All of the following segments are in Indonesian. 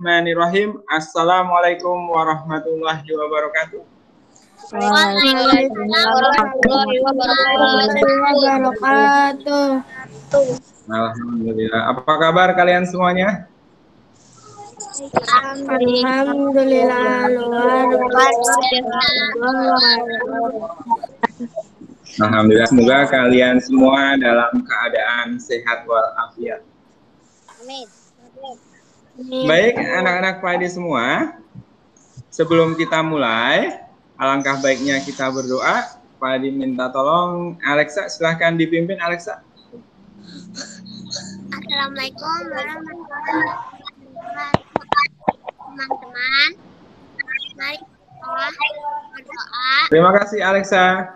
Bismillahirrahmanirrahim. Assalamualaikum warahmatullahi wabarakatuh. Waalaikumsalam warahmatullahi wabarakatuh. Alhamdulillah. Apa kabar kalian semuanya? Alhamdulillah. Alhamdulillah. Semoga kalian semua dalam keadaan sehat walafiat. Amin. Baik, anak-anak Padi semua. Sebelum kita mulai, alangkah baiknya kita berdoa. Padi minta tolong Alexa, silahkan dipimpin Alexa. Assalamualaikum warahmatullahi wabarakatuh. Teman-teman, mari kita berdoa. Terima kasih Alexa.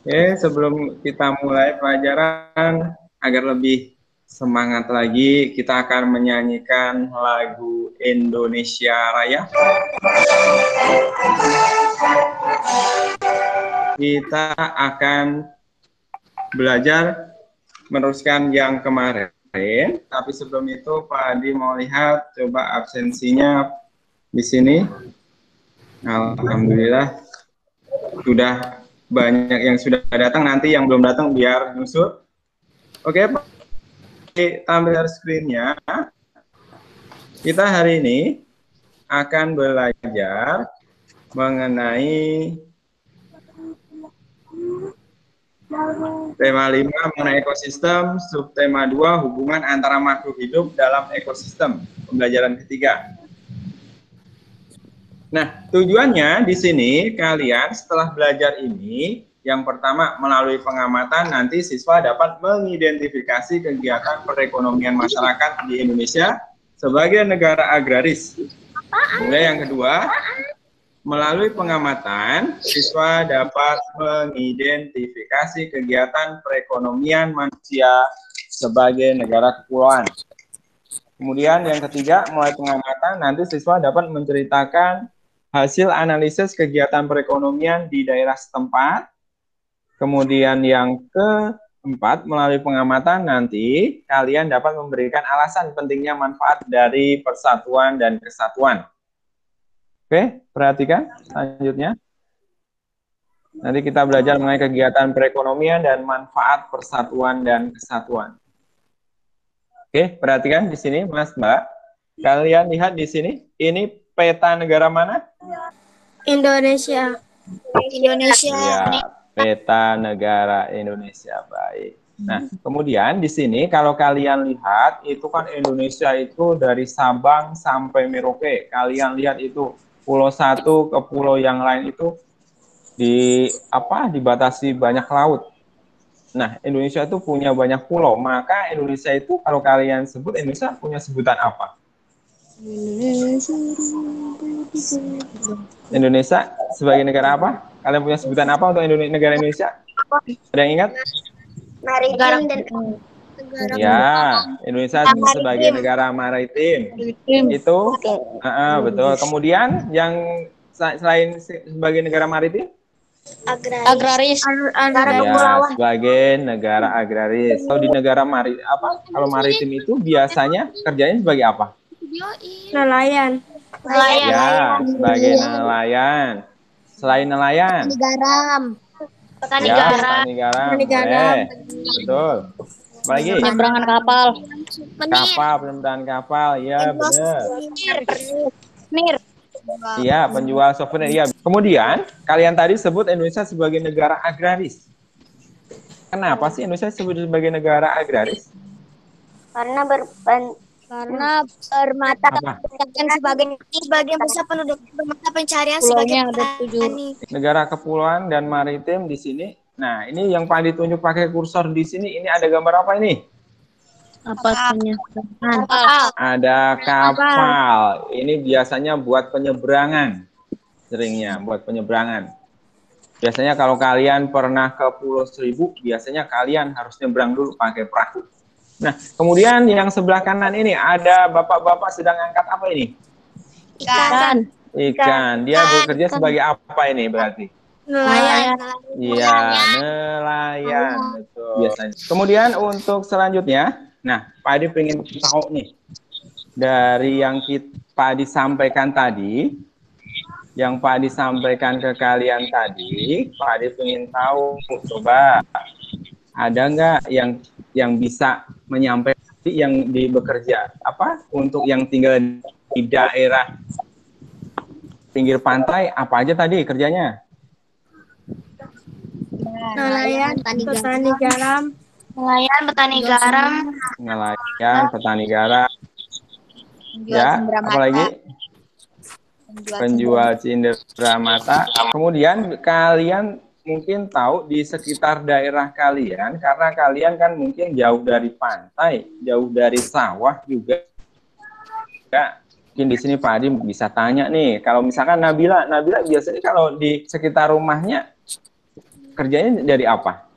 Oke, sebelum kita mulai pelajaran, agar lebih semangat lagi, kita akan menyanyikan lagu Indonesia Raya. Kita akan belajar meneruskan yang kemarin, tapi sebelum itu Pak Adi mau lihat coba absensinya di sini. Alhamdulillah sudah banyak yang sudah datang, nanti yang belum datang biar nyusul. Oke, tampil screen-nya. Kita hari ini akan belajar mengenai tema 5 mengenai ekosistem, subtema 2 hubungan antara makhluk hidup dalam ekosistem, pembelajaran ketiga. Nah, tujuannya di sini kalian setelah belajar ini, yang pertama melalui pengamatan nanti siswa dapat mengidentifikasi kegiatan perekonomian masyarakat di Indonesia sebagai negara agraris. Kemudian yang kedua, melalui pengamatan siswa dapat mengidentifikasi kegiatan perekonomian manusia sebagai negara kepulauan. Kemudian yang ketiga, melalui pengamatan nanti siswa dapat menceritakan hasil analisis kegiatan perekonomian di daerah setempat. Kemudian yang keempat, melalui pengamatan nanti kalian dapat memberikan alasan pentingnya manfaat dari persatuan dan kesatuan. Oke, perhatikan selanjutnya. Nanti kita belajar mengenai kegiatan perekonomian dan manfaat persatuan dan kesatuan. Oke, perhatikan di sini Mas Mbak. Kalian lihat di sini, ini peta negara mana? Indonesia. Ya, peta negara Indonesia. Baik. Nah, kemudian di sini kalau kalian lihat itu kan Indonesia itu dari Sabang sampai Merauke. Kalian lihat itu pulau satu ke pulau yang lain itu dibatasi banyak laut. Nah, Indonesia itu punya banyak pulau. Maka Indonesia itu kalau kalian sebut Indonesia punya sebutan apa? Indonesia sebagai negara apa? Kalian punya sebutan apa untuk negara Indonesia? Ada yang ingat? Maritim dan Ya, Indonesia sebagai negara maritim. Itu betul. Kemudian yang selain sebagai negara maritim? agraris. Ya, sebagai negara agraris. Kalau di negara kalau maritim itu biasanya kerjanya sebagai apa? Nelayan. Ya, sebagai nelayan. Selain nelayan? Petani Ya, garam. petani garam. Boleh. Betul. Apalagi? Penyeberangan kapal. Kapal, penyeberangan kapal. Ya, benar. Mir. Iya, penjual souvenir. Iya. Kemudian, kalian tadi sebut Indonesia sebagai negara agraris. Kenapa sih Indonesia disebut sebagai negara agraris? Karena bermata pencarian sebagai pusat penduduk bermata pencarian sebagai petani. Negara kepulauan dan maritim di sini. Nah, ini yang Pak ditunjuk pakai kursor di sini. Ini ada gambar apa ini? Ada kapal. Ini biasanya buat penyeberangan. Seringnya buat penyeberangan. Biasanya kalau kalian pernah ke Pulau Seribu, biasanya kalian harus nyebrang dulu pakai perahu. Nah, kemudian yang sebelah kanan ini ada bapak-bapak sedang angkat apa ini? Ikan. Dia bekerja sebagai apa ini berarti? Nelayan. Iya, nelayan. Betul. Biasanya. Kemudian untuk selanjutnya, Nah, Pak Adi pengen tahu nih, dari yang Pak Adi sampaikan tadi, yang Pak Adi sampaikan ke kalian tadi, Pak Adi pengen tahu, coba ada nggak yang bisa menyampaikan yang di bekerja apa untuk yang tinggal di daerah pinggir pantai, apa aja tadi kerjanya? Nelayan, petani garam. Nelayan, petani garam. Nelayan, petani garam. Ya, apalagi? Penjual cindera mata. Kemudian kalian mungkin tahu di sekitar daerah kalian, karena kalian kan mungkin jauh dari pantai, jauh dari sawah juga. Mungkin di sini Pak Adi bisa tanya nih, kalau misalkan Nabila biasanya kalau di sekitar rumahnya kerjanya dari apa?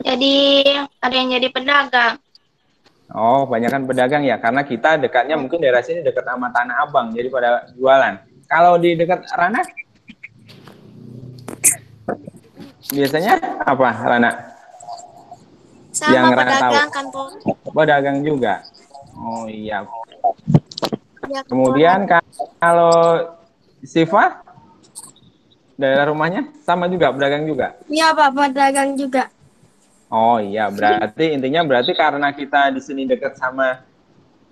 Jadi ada yang jadi pedagang. Oh, kebanyakan pedagang ya, karena kita dekatnya mungkin daerah sini dekat sama Tanah Abang, jadi pada jualan. Kalau di dekat Rana, biasanya apa Rana? Sama yang Rana tahu? pedagang kantor. Pedagang juga. Oh iya. Ya, Kemudian kalau Siva, daerah rumahnya sama juga, pedagang juga? Iya Pak, pedagang juga. Oh iya, berarti intinya karena kita di sini dekat sama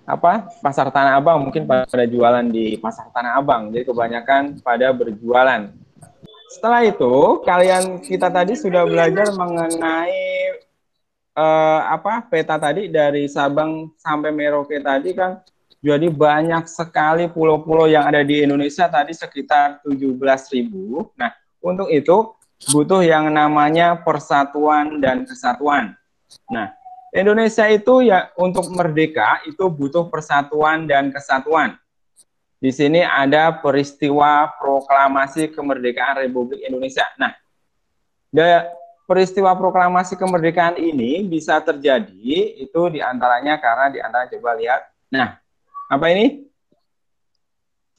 apa Pasar Tanah Abang, mungkin pada jualan di Pasar Tanah Abang, jadi kebanyakan pada berjualan. Setelah itu kita tadi sudah belajar mengenai peta tadi dari Sabang sampai Merauke tadi kan, jadi banyak sekali pulau-pulau yang ada di Indonesia tadi sekitar 17.000. Nah, untuk itu butuh yang namanya persatuan dan kesatuan. Nah, Indonesia itu ya untuk merdeka itu butuh persatuan dan kesatuan. Di sini ada peristiwa proklamasi kemerdekaan Republik Indonesia. Nah, peristiwa proklamasi kemerdekaan ini bisa terjadi itu diantaranya coba lihat. Nah, apa ini?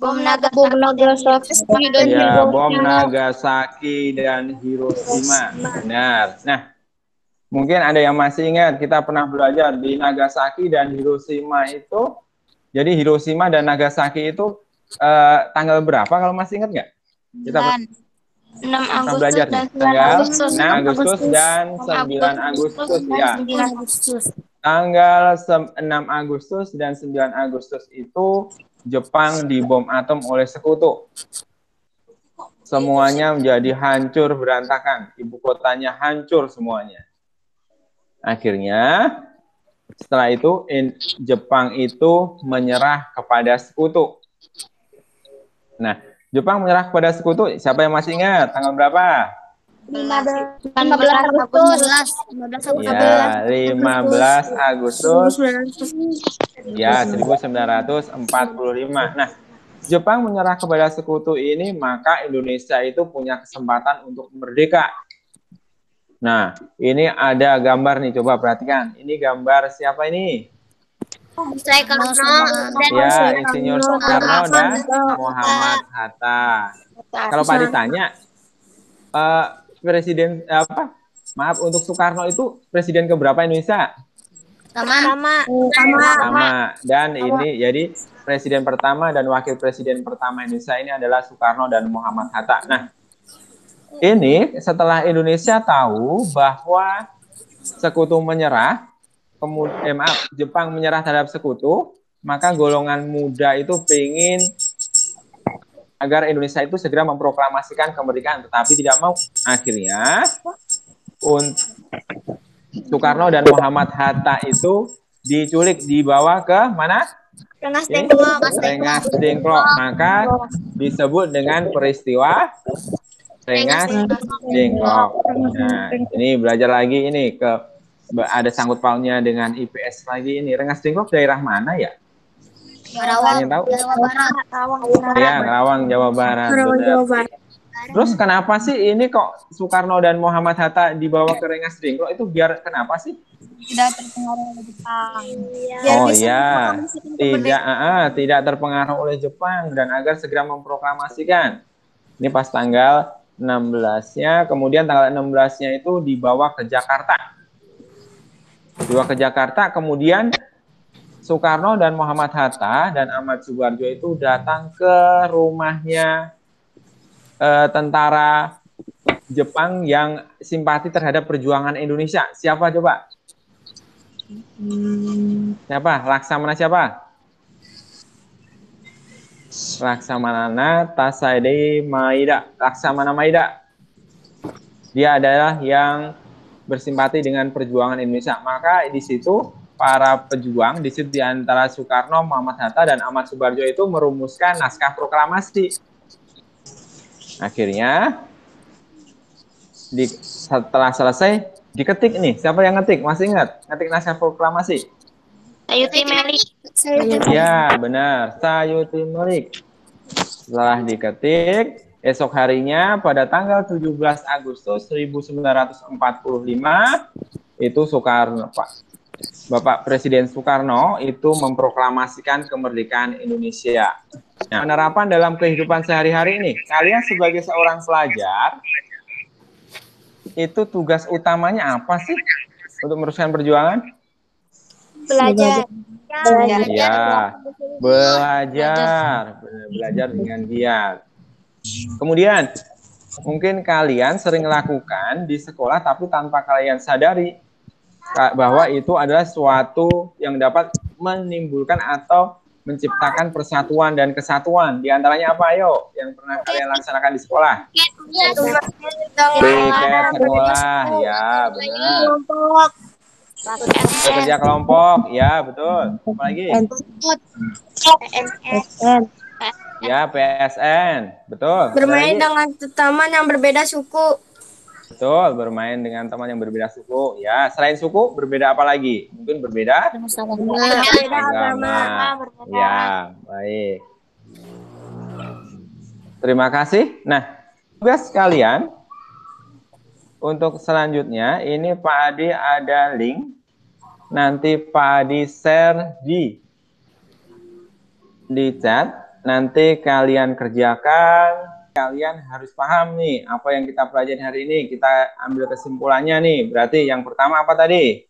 Bom Nagasaki. Ya, bom Nagasaki dan Hiroshima. Benar. Nah, mungkin ada yang masih ingat, kita pernah belajar di Nagasaki dan Hiroshima itu. Jadi Hiroshima dan Nagasaki itu tanggal berapa kalau masih ingat nggak? Kita 6 Agustus belajar dan 9 tanggal Agustus. 6 Agustus dan 9 Agustus ya. 9 Agustus. Tanggal 6 Agustus dan 9 Agustus itu Jepang dibom atom oleh sekutu. Semuanya menjadi hancur berantakan. Ibu kotanya hancur semuanya. Akhirnya setelah itu Jepang itu menyerah kepada sekutu. Nah, Jepang menyerah kepada sekutu. Siapa yang masih ingat tanggal berapa? 15 Agustus. Ya, 15 Agustus. Ya, 1945. Nah, Jepang menyerah kepada sekutu ini, maka Indonesia itu punya kesempatan untuk merdeka. Nah, ini ada gambar nih, coba perhatikan. Ini gambar siapa ini? Ya, Insinyur Soekarno dan Muhammad Hatta. Kalau Pak ditanya, presiden untuk Soekarno itu presiden keberapa Indonesia? Sama. Dan ini jadi presiden pertama dan wakil presiden pertama Indonesia ini adalah Soekarno dan Muhammad Hatta. Nah, ini setelah Indonesia tahu bahwa sekutu menyerah, kemudian Jepang menyerah terhadap sekutu, maka golongan muda itu ingin agar Indonesia itu segera memproklamasikan kemerdekaan, tetapi tidak mau. Akhirnya Soekarno dan Muhammad Hatta itu diculik, dibawa ke mana? Rengas Dengklok. Maka disebut dengan peristiwa Rengas Dengklok. Nah, ini belajar lagi ini ada sangkut pautnya dengan IPS lagi ini. Rengas Dengklok daerah mana ya? Karawang, Jawa Barat. Ya, Karawang, Jawa Barat. Terus kenapa sih ini kok Soekarno dan Muhammad Hatta dibawa ke Rengas Dengklok itu biar kenapa sih? Tidak terpengaruh oleh Jepang. Oh iya, tidak terpengaruh oleh Jepang dan agar segera memproklamasikan. Ini pas tanggal 16-nya, kemudian tanggal 16-nya itu dibawa ke Jakarta. Dua ke Jakarta, kemudian Soekarno dan Muhammad Hatta dan Ahmad Subarjo itu datang ke rumahnya tentara Jepang yang simpati terhadap perjuangan Indonesia. Siapa coba? Siapa? Laksamana siapa? Laksamana Tasaide Maida. Laksamana Maida. Dia adalah yang bersimpati dengan perjuangan Indonesia. Maka di situ para pejuang di situ di antara Soekarno, Muhammad Hatta dan Ahmad Subarjo itu merumuskan naskah proklamasi. Akhirnya setelah selesai diketik nih. Siapa yang ngetik? Masih ingat? Ngetik naskah proklamasi? Sayuti Melik. Ya, benar. Sayuti Melik. Setelah diketik, esok harinya pada tanggal 17 Agustus 1945 itu Soekarno, Bapak Presiden Soekarno itu memproklamasikan kemerdekaan Indonesia. Nah, penerapan dalam kehidupan sehari-hari ini, kalian sebagai seorang pelajar, itu tugas utamanya apa sih untuk meneruskan perjuangan? Belajar. Ya, belajar dengan giat. Kemudian, mungkin kalian sering lakukan di sekolah tapi tanpa kalian sadari bahwa itu adalah suatu yang dapat menimbulkan atau menciptakan persatuan dan kesatuan. Di antaranya apa, ayo? Yang pernah kalian laksanakan di sekolah? Piket sekolah, ya benar. Kerja kelompok, ya betul. Apa lagi? Ya, PSN, betul. Bermain dengan teman yang berbeda suku. Betul, bermain dengan teman yang berbeda suku. Ya, selain suku, berbeda apa lagi? Mungkin berbeda agama. Ya, baik. Terima kasih. Nah, tugas kalian untuk selanjutnya, ini Pak Adi ada link. Nanti Pak Adi share di chat. Nanti kalian kerjakan. Kalian harus paham nih apa yang kita pelajari hari ini. Kita ambil kesimpulannya nih. Berarti yang pertama apa tadi?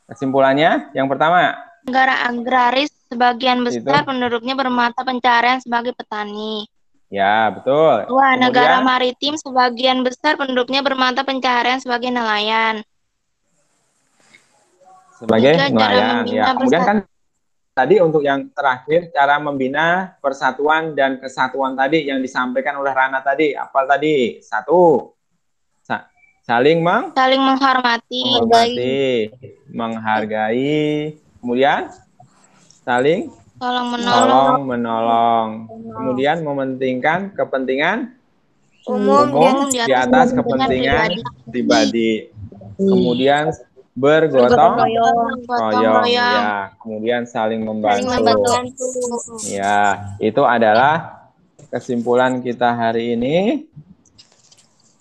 Kesimpulannya yang pertama. Negara agraris sebagian besar penduduknya bermata pencarian sebagai petani. Ya, betul. Dua, negara maritim sebagian besar penduduknya bermata pencarian sebagai nelayan. Sebagai nelayan, ya. Kemudian kan tadi untuk yang terakhir, cara membina persatuan dan kesatuan tadi yang disampaikan oleh Rana tadi. Apa tadi? Satu, saling menghormati, menghargai. Kemudian saling tolong menolong. Kemudian mementingkan kepentingan umum di atas kepentingan pribadi. Kemudian bergotong royong, ya. Kemudian saling membantu. Ya, itu adalah kesimpulan kita hari ini.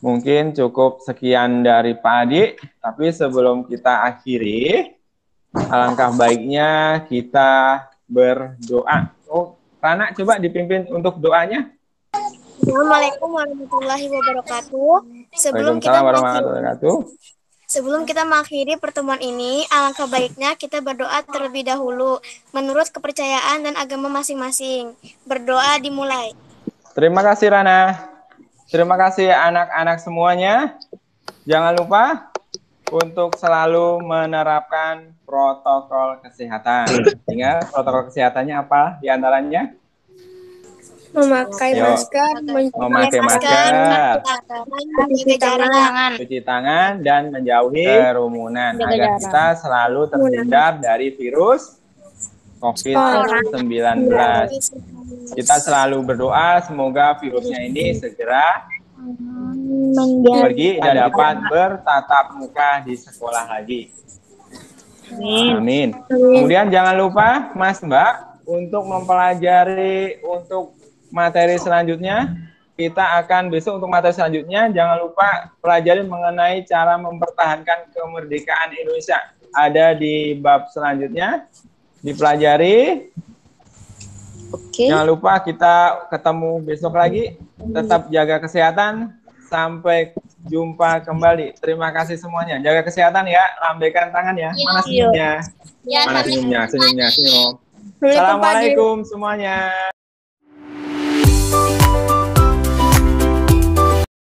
Mungkin cukup sekian dari Pak Adi, tapi sebelum kita akhiri, alangkah baiknya kita berdoa. Oh, Rana coba dipimpin untuk doanya. Assalamualaikum warahmatullahi wabarakatuh. Sebelum kita mengakhiri pertemuan ini, alangkah baiknya kita berdoa terlebih dahulu menurut kepercayaan dan agama masing-masing. Berdoa dimulai. Terima kasih Rana. Terima kasih anak-anak semuanya. Jangan lupa untuk selalu menerapkan protokol kesehatan. Ingat protokol kesehatannya apa di antaranya? Memakai masker, cuci tangan, dan menjauhi kerumunan agar kita selalu terhindar dari virus COVID-19. Kita selalu berdoa semoga virusnya ini segera pergi dan dapat bertatap muka di sekolah lagi. Amin. Kemudian jangan lupa Mas Mbak untuk mempelajari untuk materi selanjutnya. Kita akan besok untuk materi selanjutnya jangan lupa pelajari mengenai cara mempertahankan kemerdekaan Indonesia. Ada di bab selanjutnya dipelajari. Jangan lupa kita ketemu besok lagi. Tetap jaga kesehatan. Sampai jumpa kembali. Terima kasih semuanya. Jaga kesehatan ya. Lambaikan tangan ya. Mana senyumnya? Ya, Mana senyumnya? Senyumnya, senyum. Assalamualaikum, Pak Haji. Assalamualaikum semuanya.